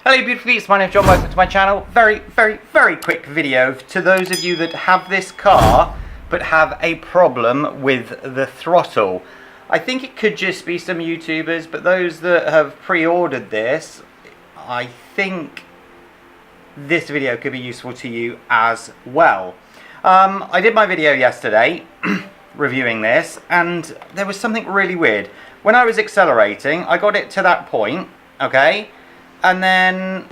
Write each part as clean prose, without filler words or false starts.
Hello beautiful peeps, my name is John, welcome to my channel. Very quick video to those of you that have this car but have a problem with the throttle. I think it could just be some YouTubers, but those that have pre-ordered this, I think this video could be useful to you as well. I did my video yesterday reviewing this, and there was something really weird. When I was accelerating, I got it to that point, okay? And then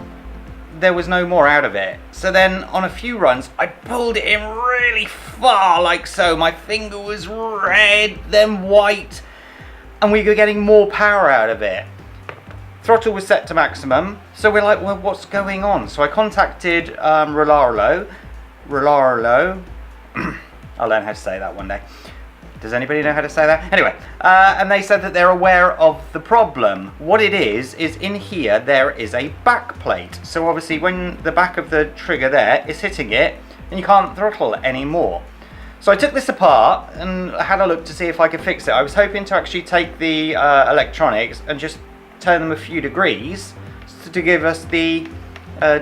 there was no more out of it. So then on a few runs, I pulled it in really far, like so. My finger was red, then white, and we were getting more power out of it. Throttle was set to maximum, so we're like, well, what's going on? So I contacted Relaro. I'll learn how to say that one day. Does anybody know how to say that? Anyway, and they said that they're aware of the problem. What it is in here there is a back plate. So obviously when the back of the trigger there is hitting it, and you can't throttle anymore. So I took this apart and had a look to see if I could fix it. I was hoping to actually take the electronics and just turn them a few degrees to give us the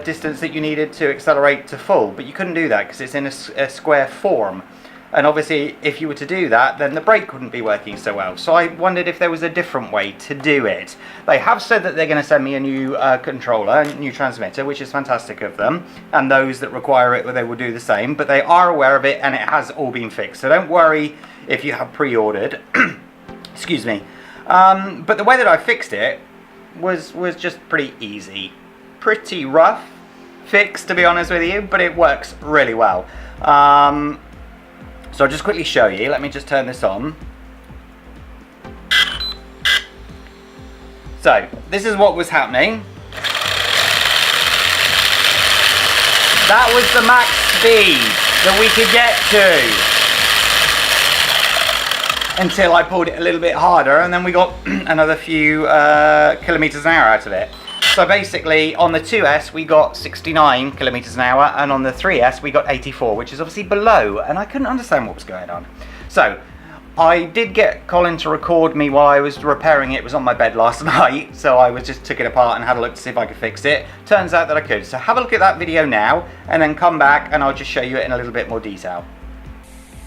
distance that you needed to accelerate to full. But you couldn't do that because it's in a square form. And obviously, if you were to do that, then the brake wouldn't be working so well. So I wondered if there was a different way to do it. They have said that they're going to send me a new controller, a new transmitter, which is fantastic of them. And those that require it, they will do the same. But they are aware of it, and it has all been fixed. So don't worry if you have pre-ordered. Excuse me. But the way that I fixed it was just pretty easy. Pretty rough fix, to be honest with you, but it works really well. So I'll just quickly show you. Let me just turn this on. So this is what was happening. That was the max speed that we could get to until I pulled it a little bit harder, and then we got another few kilometers an hour out of it. So basically on the 2S we got 69 kilometers an hour, and on the 3S we got 84, which is obviously below, and I couldn't understand what was going on. So I did get Colin to record me while I was repairing it. It was on my bed last night, so I just took it apart and had a look to see if I could fix it. Turns out that I could. So have a look at that video now and then come back and I'll just show you it in a little bit more detail.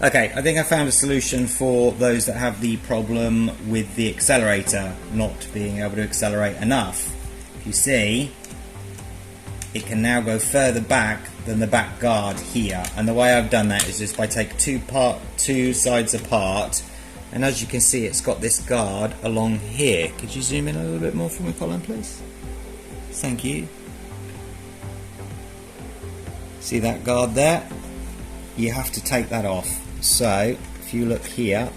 Okay, I think I found a solution for those that have the problem with the accelerator not being able to accelerate enough. You see, it can now go further back than the back guard here, and the way I've done that is just by taking two sides apart, and as you can see it's got this guard along here. Could you zoom in a little bit more for me, Colin, please? Thank you. See that guard there? You have to take that off. So if you look here,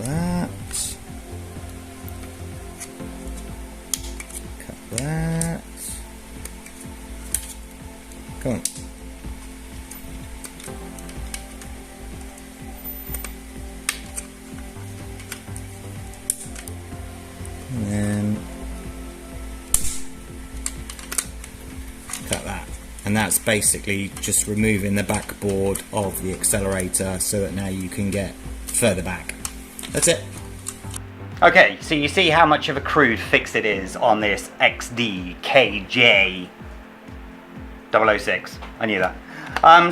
that, cut that, come on, and then cut that, and that's basically just removing the backboard of the accelerator so that now you can get further back. That's it. Okay, so you see how much of a crude fix it is on this XDKJ 006. I knew that.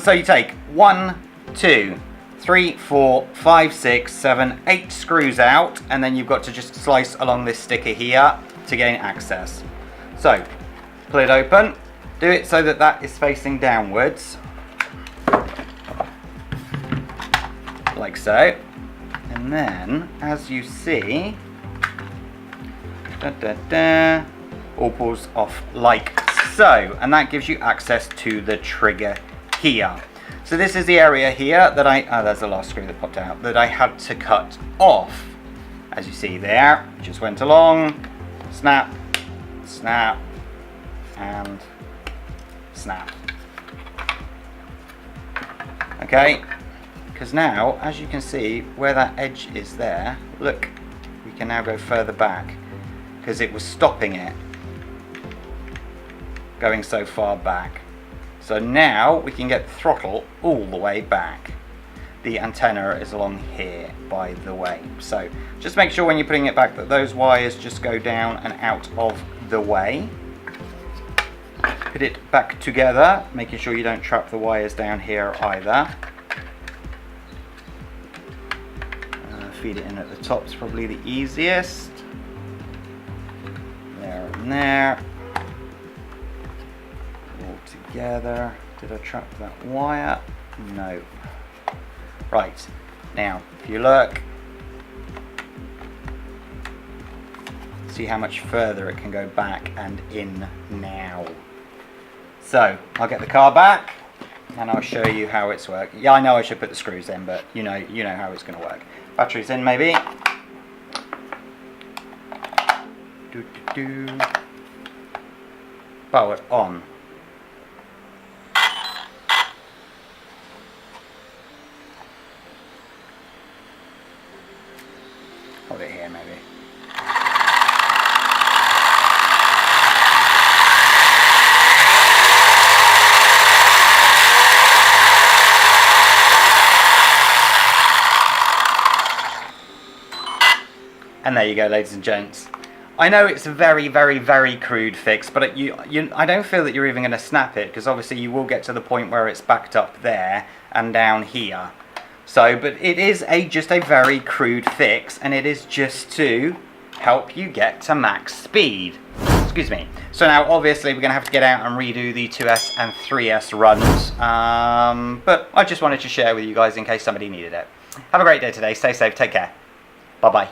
So you take 1, 2, 3, 4, 5, 6, 7, 8 screws out, and then you've got to just slice along this sticker here to gain access. So pull it open, do it so that that is facing downwards, like so. And then, as you see, all pulls off like so, and that gives you access to the trigger here. So this is the area here that there's the last screw that popped out, that I had to cut off. As you see there, just went along, snap, snap, and snap. Okay. Because now, as you can see, where that edge is there, look, we can now go further back because it was stopping it going so far back. So now we can get the throttle all the way back. the antenna is along here, by the way. So just make sure when you're putting it back that those wires just go down and out of the way. Put it back together, making sure you don't trap the wires down here either. Feed it in at the top is probably the easiest. There and there. All together. Did I trap that wire? No. Right, now if you look, see how much further it can go back and in now. So I'll get the car back and I'll show you how it's working. Yeah, I know I should put the screws in, but you know how it's going to work. Batteries in, maybe. Power on. Hold it here, maybe. And there you go, ladies and gents. I know it's a very, very, very crude fix, but I don't feel that you're even going to snap it, because obviously you will get to the point where it's backed up there and down here. So, but it is just a very crude fix, and it is just to help you get to max speed. Excuse me. So now, obviously, we're going to have to get out and redo the 2S and 3S runs, but I just wanted to share with you guys in case somebody needed it. Have a great day today. Stay safe. Take care. Bye-bye.